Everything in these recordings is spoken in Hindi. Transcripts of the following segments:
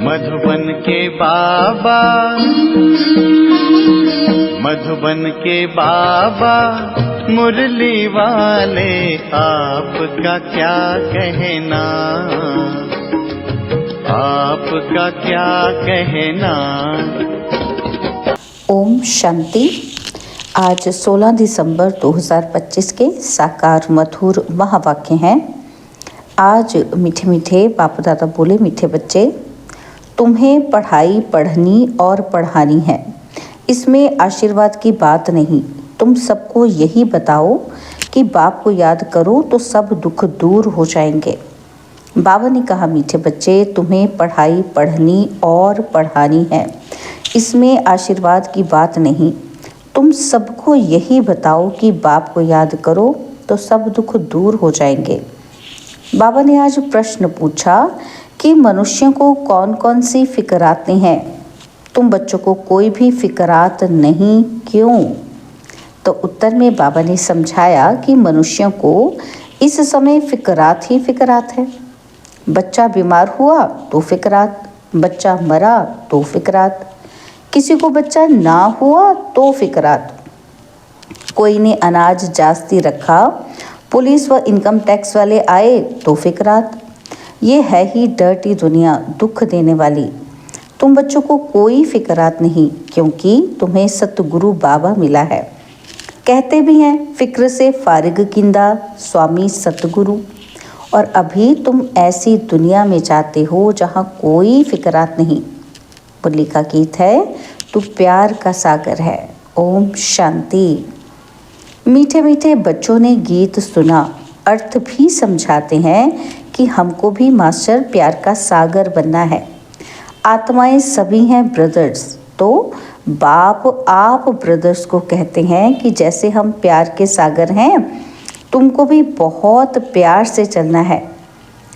मधुबन के बाबा, मधुबन के बाबा मुरली वाले, आपका क्या कहना, आपका क्या कहना। ओम शांति। आज 16 दिसंबर 2025 के साकार मधुर महावाक्य हैं। आज मीठे मीठे बाप दादा बोले, मीठे बच्चे, तुम्हें पढ़ाई पढ़नी और पढ़ानी है, इसमें आशीर्वाद की बात नहीं। तुम सबको यही बताओ कि बाप को याद करो तो सब दुख दूर हो जाएंगे। बाबा ने कहा, मीठे बच्चे, तुम्हें पढ़ाई पढ़नी और पढ़ानी है, इसमें आशीर्वाद की बात नहीं। तुम सबको यही बताओ कि बाप को याद करो तो सब दुख दूर हो जाएंगे। बाबा ने आज प्रश्न पूछा कि मनुष्यों को कौन कौन सी फिक्रातें हैं। तुम बच्चों को कोई भी फिक्रात नहीं, क्यों? तो उत्तर में बाबा ने समझाया कि मनुष्यों को इस समय फिक्रात ही फिक्रात है। बच्चा बीमार हुआ तो फिक्रात, बच्चा मरा तो फिक्रात, किसी को बच्चा ना हुआ तो फिक्रात, कोई ने अनाज जास्ती रखा, पुलिस व इनकम टैक्स वाले आए तो फिक्रात। ये है ही डर्टी दुनिया, दुख देने वाली। तुम बच्चों को कोई फिक्रात नहीं, क्योंकि तुम्हें सतगुरु बाबा मिला है। कहते भी हैं, फिक्र से फारिग किंदा स्वामी सतगुरु। और अभी तुम ऐसी दुनिया में जाते हो जहाँ कोई फिक्रात नहीं। मुरली का गीत है, तू प्यार का सागर है। ओम शांति। मीठे मीठे बच्चों ने गीत सुना, अर्थ भी समझाते हैं कि हमको भी मास्टर प्यार का सागर बनना है। आत्माएं सभी हैं ब्रदर्स, तो बाप आप ब्रदर्स को कहते हैं कि जैसे हम प्यार के सागर हैं, तुमको भी बहुत प्यार से चलना है।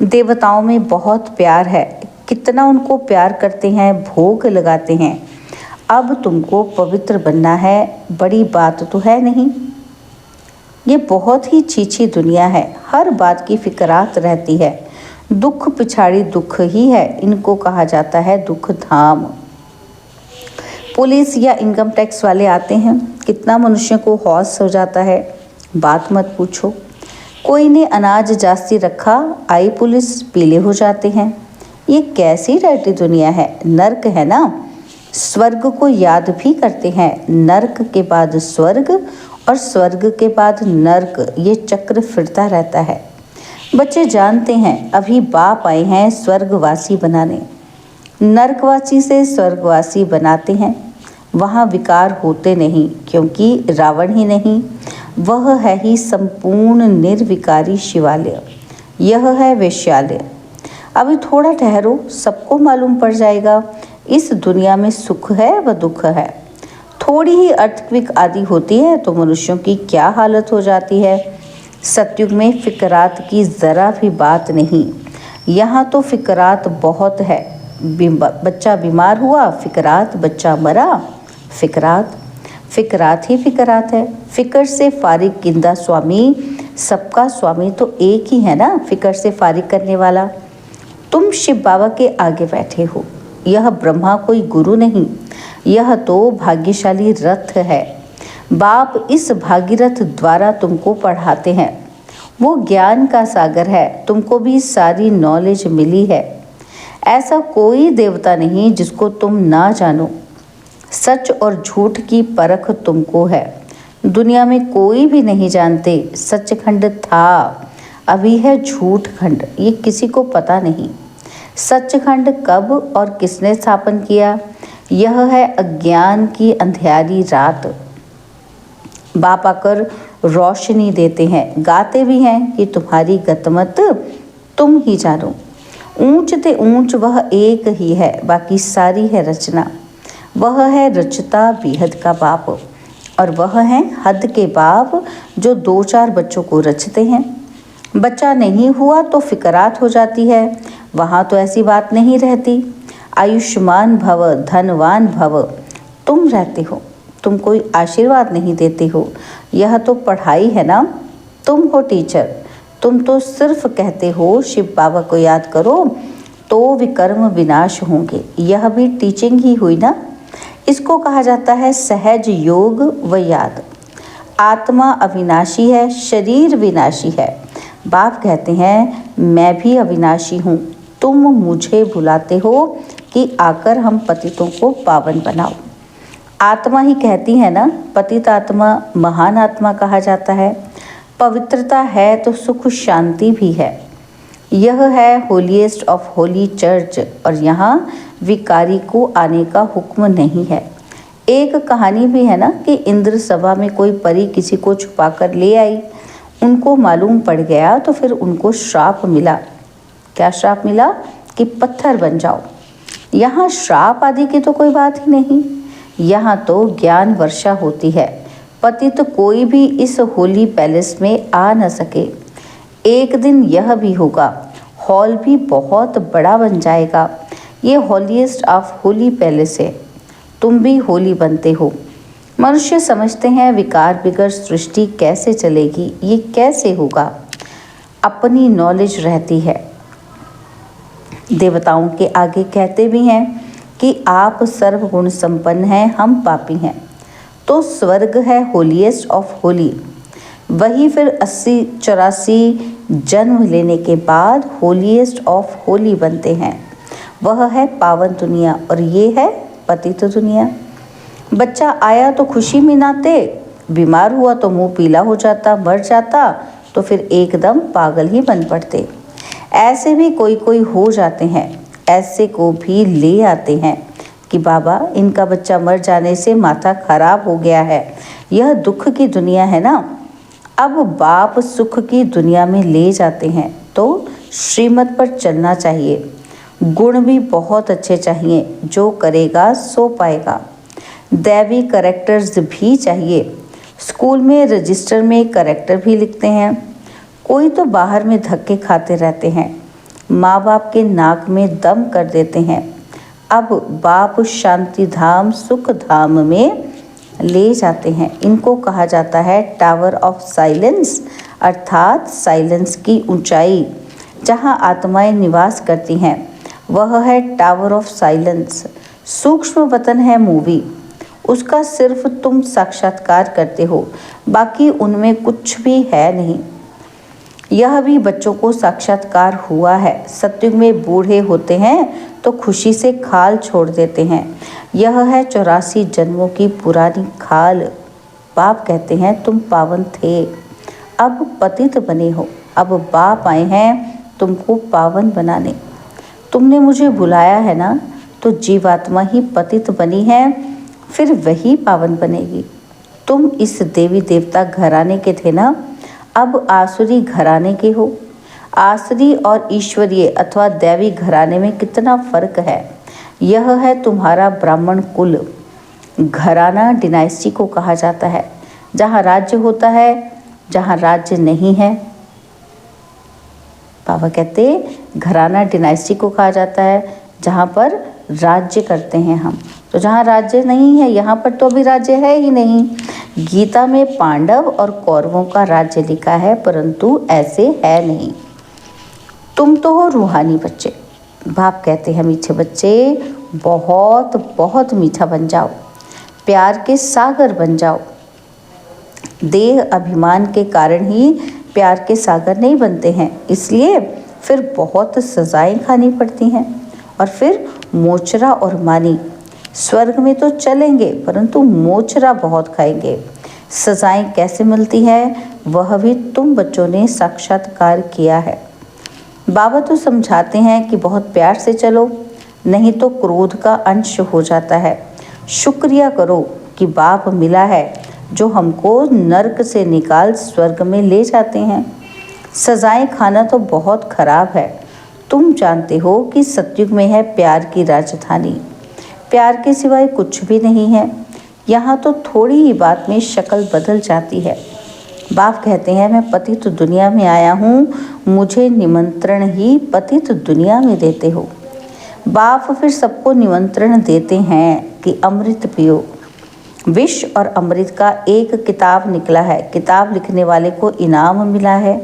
देवताओं में बहुत प्यार है, कितना उनको प्यार करते हैं, भोग लगाते हैं। अब तुमको पवित्र बनना है, बड़ी बात तो है नहीं। ये बहुत ही चीची दुनिया है, हर बात की फिक्रात रहती है। दुख पिछाड़ी दुख ही है, इनको कहा जाता है दुख धाम। पुलिस या इनकम टैक्स वाले आते हैं, कितना मनुष्य को हौस हो जाता है, बात मत पूछो। कोई ने अनाज जास्ती रखा, आई पुलिस, पीले हो जाते हैं। ये कैसी डर्टी दुनिया है, नर्क है ना। स्वर्ग को याद भी करते हैं, नर्क के बाद स्वर्ग और स्वर्ग के बाद नर्क, ये चक्र फिरता रहता है। बच्चे जानते हैं, अभी बाप आए हैं स्वर्गवासी बनाने। नर्कवासी से स्वर्गवासी बनाते हैं, वहाँ विकार होते नहीं, क्योंकि रावण ही नहीं, वह है ही संपूर्ण निर्विकारी शिवालय। यह है वैश्यालय। अभी थोड़ा ठहरो, सबको मालूम पड़ जाएगा इस दुनिया में सुख है व दुख है। थोड़ी ही अर्थक्विक आदि होती है तो मनुष्यों की क्या हालत हो जाती है। सतयुग में फिक्रात की ज़रा भी बात नहीं, यहाँ तो फिक्रात बहुत है। बच्चा बीमार हुआ फिक्रात, बच्चा मरा फिक्रात, फिक्रात ही फिक्रात है। फिक्र से फारिग किंदा स्वामी, सबका स्वामी तो एक ही है ना, फिक्र से फारिग करने वाला। तुम शिव बाबा के आगे बैठे हो, यह ब्रह्मा कोई गुरु नहीं, यह तो भाग्यशाली रथ है। बाप इस भागीरथ द्वारा तुमको पढ़ाते हैं। वो ज्ञान का सागर है, तुमको भी सारी नॉलेज मिली है। ऐसा कोई देवता नहीं जिसको तुम ना जानो। सच और झूठ की परख तुमको है। दुनिया में कोई भी नहीं जानते सचखंड था, अभी है झूठ खंड, ये किसी को पता नहीं। सचखंड कब और किसने स्थापन किया, यह है अज्ञान की अंधियारी रात। बाप आकर रोशनी देते हैं, गाते भी हैं कि तुम्हारी गतमत तुम ही जानो। ऊंच ते ऊंच वह एक ही है, बाकी सारी है रचना। वह है रचता बेहद का बाप, और वह है हद के बाप जो 2-4 बच्चों को रचते हैं। बच्चा नहीं हुआ तो फिक्रात हो जाती है, वहाँ तो ऐसी बात नहीं रहती। आयुष्मान भव, धनवान भव, तुम रहते हो, तुम कोई आशीर्वाद नहीं देते हो। यह तो पढ़ाई है ना, तुम हो टीचर, तुम तो सिर्फ कहते हो शिव बाबा को याद करो, तो विकर्म विनाश होंगे। यह भी टीचिंग ही हुई ना। इसको कहा जाता है सहज योग व याद। आत्मा अविनाशी है, शरीर विनाशी है। बाप कहते हैं मैं भी अविनाशी हूँ, तुम मुझे बुलाते हो कि आकर हम पतितों को पावन बनाओ। आत्मा ही कहती है ना, पतित आत्मा महान आत्मा कहा जाता है। पवित्रता है तो सुख शांति भी है। यह है होलीएस्ट ऑफ होली चर्च और यहाँ विकारी को आने का हुक्म नहीं है। एक कहानी भी है ना कि इंद्र सभा में कोई परी किसी को छुपाकर ले आई, उनको मालूम पड़ गया तो फिर उनको श्राप मिला। क्या श्राप मिला? कि पत्थर बन जाओ। यहाँ श्राप आदि की तो कोई बात ही नहीं, यहाँ तो ज्ञान वर्षा होती है। पतित कोई भी इस होली पैलेस में आ न सके। एक दिन यह भी होगा, हॉल भी बहुत बड़ा बन जाएगा। ये होलीएस्ट ऑफ होली पैलेस है, तुम भी होली बनते हो। मनुष्य समझते हैं विकार बिगर सृष्टि कैसे चलेगी, ये कैसे होगा। अपनी नॉलेज रहती है। देवताओं के आगे कहते भी हैं कि आप सर्वगुण संपन्न हैं, हम पापी हैं। तो स्वर्ग है होलीएस्ट ऑफ होली। वही फिर 80-84 जन्म लेने के बाद होलीएस्ट ऑफ होली बनते हैं। वह है पावन दुनिया और ये है पतित दुनिया। बच्चा आया तो खुशी मनाते, बीमार हुआ तो मुंह पीला हो जाता, मर जाता तो फिर एकदम पागल ही बन पड़ते। ऐसे भी कोई कोई हो जाते हैं। ऐसे को भी ले आते हैं कि बाबा इनका बच्चा मर जाने से माथा खराब हो गया है। यह दुख की दुनिया है ना। अब बाप सुख की दुनिया में ले जाते हैं तो श्रीमत पर चलना चाहिए। गुण भी बहुत अच्छे चाहिए, जो करेगा सो पाएगा। दैवी करेक्टर्स भी चाहिए। स्कूल में रजिस्टर में करेक्टर भी लिखते हैं। कोई तो बाहर में धक्के खाते रहते हैं, माँ बाप के नाक में दम कर देते हैं। अब बाप शांति धाम सुख धाम में ले जाते हैं। इनको कहा जाता है टावर ऑफ साइलेंस, अर्थात साइलेंस की ऊंचाई जहाँ आत्माएं निवास करती हैं, वह है टावर ऑफ साइलेंस। सूक्ष्म वतन है मूवी, उसका सिर्फ तुम साक्षात्कार करते हो, बाकी उनमें कुछ भी है नहीं। यह भी बच्चों को साक्षात्कार हुआ है। सतयुग में बूढ़े होते हैं तो खुशी से खाल छोड़ देते हैं। यह है 84 जन्मों की पुरानी खाल। बाप कहते हैं तुम पावन थे, अब पतित बने हो। अब बाप आए हैं तुमको पावन बनाने। तुमने मुझे बुलाया है ना, तो जीवात्मा ही पतित बनी है, फिर वही पावन बनेगी। तुम इस देवी देवता घराने के थे ना, अब आसुरी घराने के हो। आसुरी और ईश्वरीय अथवा दैवी घराने में कितना फर्क है। यह है तुम्हारा ब्राह्मण कुल। घराना डिनाइस्टी को कहा जाता है, जहाँ राज्य होता है, जहाँ राज्य नहीं है। बाबा कहते घराना डिनाइस्टी को कहा जाता है जहाँ पर राज्य करते हैं हम। तो जहाँ राज्य नहीं है, यहाँ पर तो अभी राज्य है ही नहीं। गीता में पांडव और कौरवों का राज्य लिखा है, परंतु ऐसे है नहीं। तुम तो हो रूहानी बच्चे। बाप कहते हैं मीठे बच्चे, बहुत बहुत मीठा बन जाओ, प्यार के सागर बन जाओ। देह अभिमान के कारण ही प्यार के सागर नहीं बनते हैं, इसलिए फिर बहुत सजाएं खानी पड़ती हैं और फिर मोचरा और मानी। स्वर्ग में तो चलेंगे परंतु मोचरा बहुत खाएंगे। सजाएं कैसे मिलती है, वह भी तुम बच्चों ने साक्षात्कार किया है। बाबा तो समझाते हैं कि बहुत प्यार से चलो, नहीं तो क्रोध का अंश हो जाता है। शुक्रिया करो कि बाप मिला है जो हमको नर्क से निकाल स्वर्ग में ले जाते हैं। सजाएं खाना तो बहुत खराब है। तुम जानते हो कि सतयुग में है प्यार की राजधानी। प्यार के सिवाय कुछ भी नहीं है। यहाँ तो थोड़ी ही बात में शक्ल बदल जाती है। बाप कहते हैं मैं पतित दुनिया में आया हूँ, मुझे निमंत्रण ही पतित दुनिया में देते हो। बाप फिर सबको निमंत्रण देते हैं कि अमृत पियो। विष और अमृत का एक किताब निकला है। किताब लिखने वाले को इनाम मिला है,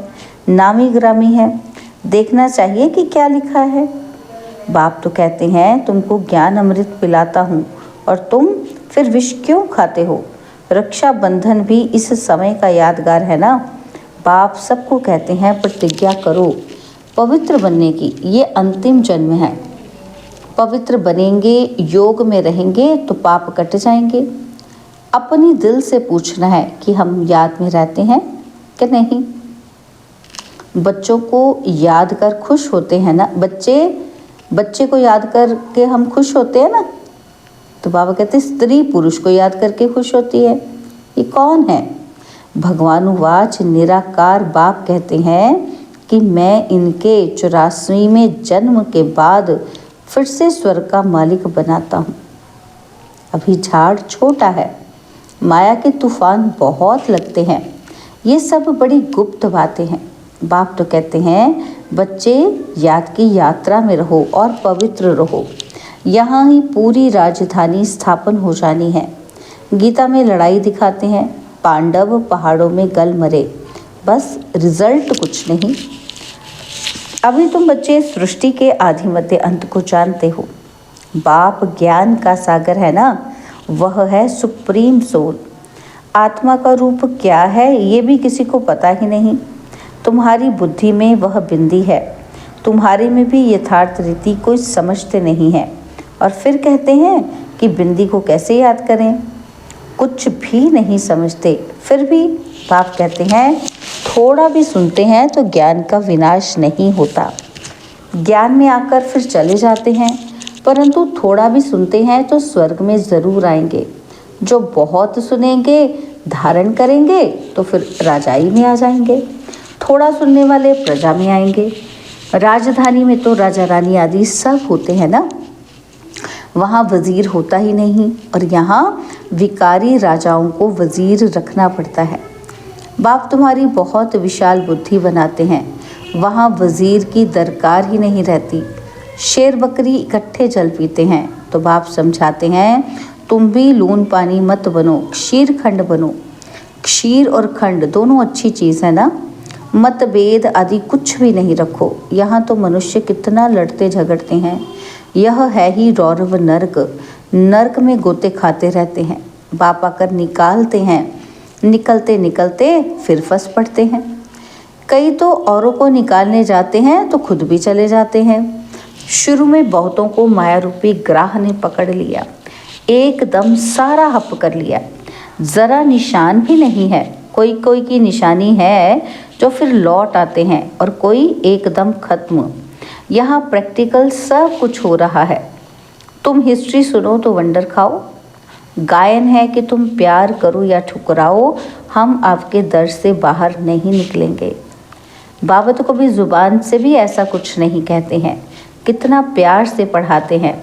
नामी ग्रामी है। देखना चाहिए कि क्या लिखा है। बाप तो कहते हैं तुमको ज्ञान अमृत पिलाता हूँ और तुम फिर विष क्यों खाते हो। रक्षाबंधन भी इस समय का यादगार है ना। बाप सबको कहते हैं प्रतिज्ञा करो पवित्र बनने की, ये अंतिम जन्म है। पवित्र बनेंगे, योग में रहेंगे तो पाप कट जाएंगे। अपनी दिल से पूछना है कि हम याद में रहते हैं कि नहीं। बच्चों को याद कर खुश होते हैं ना, बच्चे को याद करके हम खुश होते हैं ना। तो बाबा कहते हैं स्त्री पुरुष को याद करके खुश होती है। ये कौन है? भगवानुवाच निराकार बाप कहते हैं कि मैं इनके 84वें जन्म के बाद फिर से स्वर्ग का मालिक बनाता हूँ। अभी झाड़ छोटा है, माया के तूफान बहुत लगते हैं। ये सब बड़ी गुप्त बातें हैं। बाप तो कहते हैं बच्चे याद की यात्रा में रहो और पवित्र रहो। यहाँ ही पूरी राजधानी स्थापन हो जानी है। गीता में लड़ाई दिखाते हैं, पांडव पहाड़ों में गल मरे, बस रिजल्ट कुछ नहीं। अभी तुम बच्चे सृष्टि के आदि मध्य अंत को जानते हो। बाप ज्ञान का सागर है ना, वह है सुप्रीम सोल। आत्मा का रूप क्या है ये भी किसी को पता ही नहीं। तुम्हारी बुद्धि में वह बिंदी है, तुम्हारे में भी यथार्थ रीति कोई समझते नहीं है और फिर कहते हैं कि बिंदी को कैसे याद करें। कुछ भी नहीं समझते, फिर भी बाप कहते हैं थोड़ा भी सुनते हैं तो ज्ञान का विनाश नहीं होता। ज्ञान में आकर फिर चले जाते हैं, परंतु थोड़ा भी सुनते हैं तो स्वर्ग में ज़रूर आएंगे। जो बहुत सुनेंगे, धारण करेंगे तो फिर राजाई में आ जाएंगे। थोड़ा सुनने वाले प्रजा में आएंगे। राजधानी में तो राजा रानी आदि सब होते हैं ना, वहाँ वज़ीर होता ही नहीं और यहाँ विकारी राजाओं को वज़ीर रखना पड़ता है। बाप तुम्हारी बहुत विशाल बुद्धि बनाते हैं, वहाँ वज़ीर की दरकार ही नहीं रहती। शेर बकरी इकट्ठे जल पीते हैं तो बाप समझाते हैं तुम भी लून पानी मत बनो, क्षीर खंड बनो। क्षीर और खंड दोनों अच्छी चीज़ है ना। मतभेद आदि कुछ भी नहीं रखो। यहाँ तो मनुष्य कितना लड़ते झगड़ते हैं। यह है ही रौरव नर्क, नर्क में गोते खाते रहते हैं। बाप आकर निकालते हैं, निकलते निकलते फिर फंस पड़ते हैं। कई तो औरों को निकालने जाते हैं तो खुद भी चले जाते हैं। शुरू में बहुतों को माया रूपी ग्राह ने पकड़ लिया, एकदम सारा हप कर लिया, ज़रा निशान भी नहीं है। कोई कोई की निशानी है जो फिर लौट आते हैं और कोई एकदम खत्म। यहाँ प्रैक्टिकल सब कुछ हो रहा है। तुम हिस्ट्री सुनो तो वंडर खाओ। गायन है कि तुम प्यार करो या ठुकराओ, हम आपके दर से बाहर नहीं निकलेंगे। बाबा तो कभी ज़ुबान से भी ऐसा कुछ नहीं कहते हैं। कितना प्यार से पढ़ाते हैं।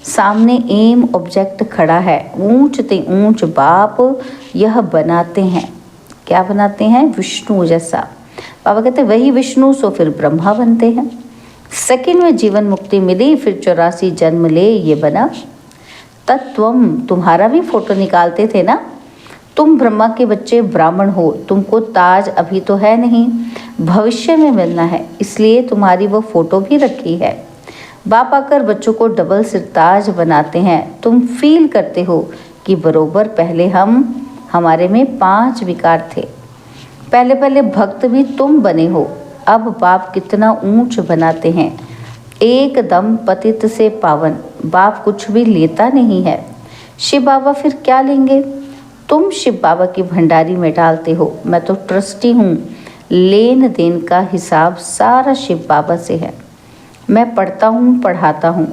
सामने एम ऑब्जेक्ट खड़ा है, ऊंच ते ऊंच बाप यह बनाते हैं। क्या बनाते हैं? विष्णु जैसा। बाबा कहते वही विष्णु सो फिर ब्रह्मा बनते हैं। सेकंड में जीवन मुक्ति मिली, फिर 84 जन्म ले ये बना। तत्वम तुम्हारा भी फोटो निकालते थे ना। तुम ब्रह्मा के बच्चे ब्राह्मण हो, तुमको ताज अभी तो है नहीं, भविष्य में मिलना है, इसलिए तुम्हारी वो फोटो भी रखी है। बाप आकर बच्चों को डबल सिरताज बनाते हैं। तुम फील करते हो कि बरोबर पहले हमारे में 5 विकार थे। पहले पहले भक्त भी तुम बने हो। अब बाप कितना ऊंच बनाते हैं, एकदम पतित से पावन। बाप कुछ भी लेता नहीं है। शिव बाबा फिर क्या लेंगे? तुम शिव बाबा की भंडारी में डालते हो, मैं तो ट्रस्टी हूँ। लेन देन का हिसाब सारा शिव बाबा से है। मैं पढ़ता हूँ, पढ़ाता हूँ।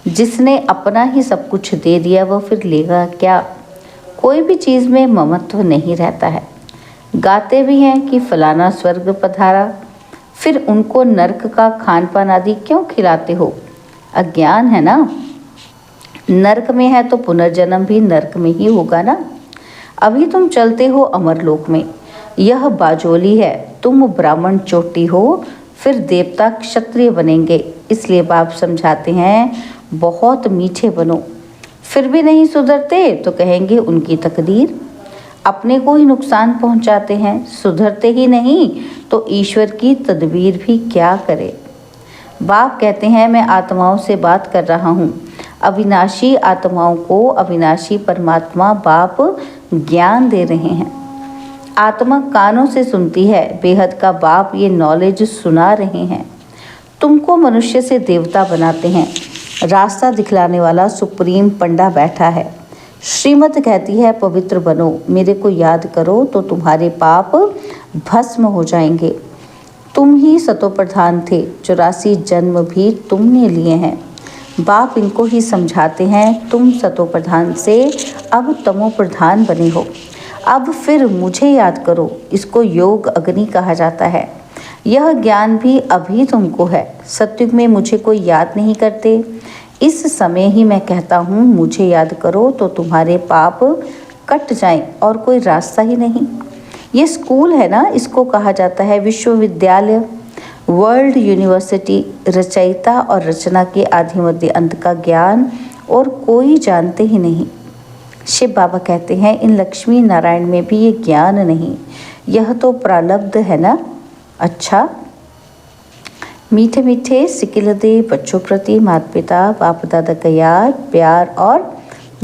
जिसने अपना ही सब कुछ दे दिया वो फिर लेगा क्या? कोई भी चीज़ में ममत्व नहीं रहता है। गाते भी हैं कि फलाना स्वर्ग पधारा, फिर उनको नर्क का खान पान आदि क्यों खिलाते हो? अज्ञान है ना। नर्क में है तो पुनर्जन्म भी नर्क में ही होगा ना। अभी तुम चलते हो अमरलोक में, यह बाजोली है। तुम ब्राह्मण चोटी हो, फिर देवता क्षत्रिय बनेंगे। इसलिए बाप समझाते हैं बहुत मीठे बनो। फिर भी नहीं सुधरते तो कहेंगे उनकी तकदीर। अपने को ही नुकसान पहुंचाते हैं, सुधरते ही नहीं तो ईश्वर की तदबीर भी क्या करे। बाप कहते हैं मैं आत्माओं से बात कर रहा हूँ। अविनाशी आत्माओं को अविनाशी परमात्मा बाप ज्ञान दे रहे हैं। आत्मा कानों से सुनती है, बेहद का बाप ये नॉलेज सुना रहे हैं। तुमको मनुष्य से देवता बनाते हैं। रास्ता दिखलाने वाला सुप्रीम पंडा बैठा है। श्रीमत कहती है पवित्र बनो, मेरे को याद करो तो तुम्हारे पाप भस्म हो जाएंगे। तुम ही सतो प्रधान थे, 84 जन्म भी तुमने लिए हैं। बाप इनको ही समझाते हैं, तुम सतो प्रधान से अब तमो प्रधान बने हो। अब फिर मुझे याद करो, इसको योग अग्नि कहा जाता है। यह ज्ञान भी अभी तुमको है। सत्युग में मुझे कोई याद नहीं करते, इस समय ही मैं कहता हूँ मुझे याद करो तो तुम्हारे पाप कट जाएं और कोई रास्ता ही नहीं। ये स्कूल है ना, इसको कहा जाता है विश्वविद्यालय, वर्ल्ड यूनिवर्सिटी। रचयिता और रचना के आदि मध्य अंत का ज्ञान और कोई जानते ही नहीं। शिव बाबा कहते हैं इन लक्ष्मी नारायण में भी ये ज्ञान नहीं, यह तो प्रारब्ध है ना। अच्छा, मीठे मीठे सिकिलदे बच्चों प्रति माता पिता बाप दादा का याद प्यार और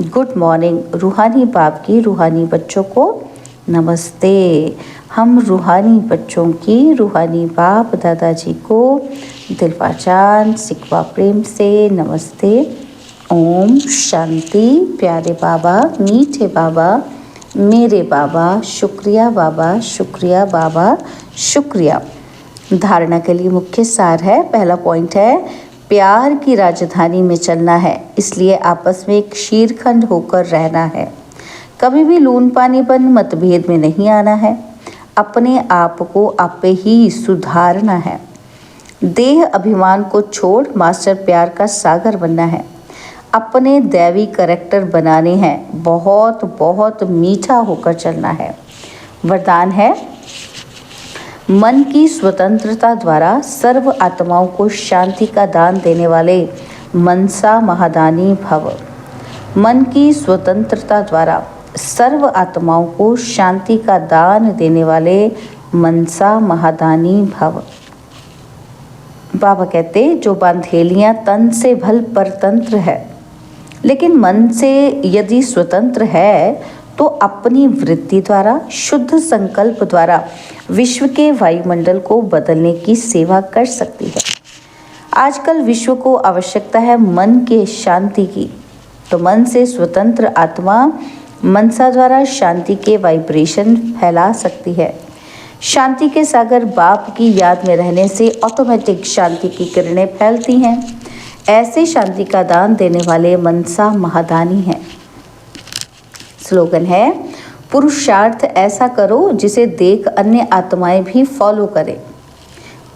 गुड मॉर्निंग। रूहानी बाप की रूहानी बच्चों को नमस्ते। हम रूहानी बच्चों की रूहानी बाप दादाजी को दिल पहचान सिकवा प्रेम से नमस्ते। ओम शांति। प्यारे बाबा, मीठे बाबा, मेरे बाबा, शुक्रिया बाबा, शुक्रिया बाबा, शुक्रिया। धारणा के लिए मुख्य सार है। पहला पॉइंट है प्यार की राजधानी में चलना है, इसलिए आपस में एक शीरखंड होकर रहना है। कभी भी लून पानीपन मतभेद में नहीं आना है। अपने आप को आपे ही सुधारना है। देह अभिमान को छोड़ मास्टर प्यार का सागर बनना है। अपने दैवी करैक्टर बनाने हैं। बहुत बहुत मीठा होकर चलना है। वरदान है मन की स्वतंत्रता द्वारा सर्व आत्माओं को शांति का दान देने वाले मनसा महादानी भव। मन की स्वतंत्रता द्वारा सर्व आत्माओं को शांति का दान देने वाले मनसा महादानी भव। बाबा कहते जो बांधेलियां तन से भल परतंत्र है, लेकिन मन से यदि स्वतंत्र है तो अपनी वृत्ति द्वारा शुद्ध संकल्प द्वारा विश्व के वायुमंडल को बदलने की सेवा कर सकती है। आजकल विश्व को आवश्यकता है मन के शांति की, तो मन से स्वतंत्र आत्मा मनसा द्वारा शांति के वाइब्रेशन फैला सकती है। शांति के सागर बाप की याद में रहने से ऑटोमेटिक शांति की किरणें फैलती हैं। ऐसे शांति का दान देने वाले मनसा महादानी हैं। स्लोगन है पुरुषार्थ ऐसा करो जिसे देख अन्य आत्माएं भी फॉलो करें।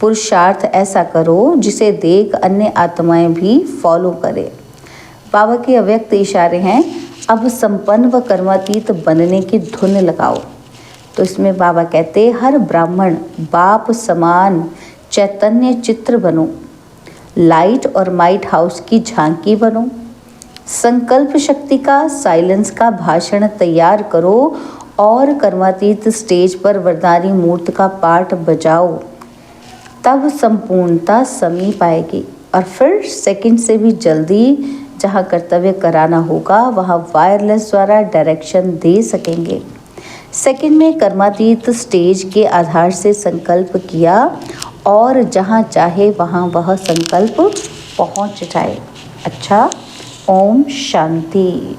पुरुषार्थ ऐसा करो जिसे देख अन्य आत्माएं भी फॉलो करें। बाबा के अव्यक्त इशारे हैं अब संपन्न व कर्मातीत बनने की धुन लगाओ। तो इसमें बाबा कहते हर ब्राह्मण बाप समान चैतन्य चित्र बनो। लाइट और माइट हाउस की झांकी बनो। संकल्प शक्ति का साइलेंस का भाषण तैयार करो और कर्मातीत स्टेज पर वरदानी मूर्त का पाठ बजाओ। तब संपूर्णता समीप आएगी और फिर सेकंड से भी जल्दी जहाँ कर्तव्य कराना होगा वहाँ वायरलेस द्वारा डायरेक्शन दे सकेंगे। सेकंड में कर्मातीत स्टेज के आधार से संकल्प किया और जहाँ चाहे वहाँ वह संकल्प पहुँच जाए। अच्छा, ओम शांति।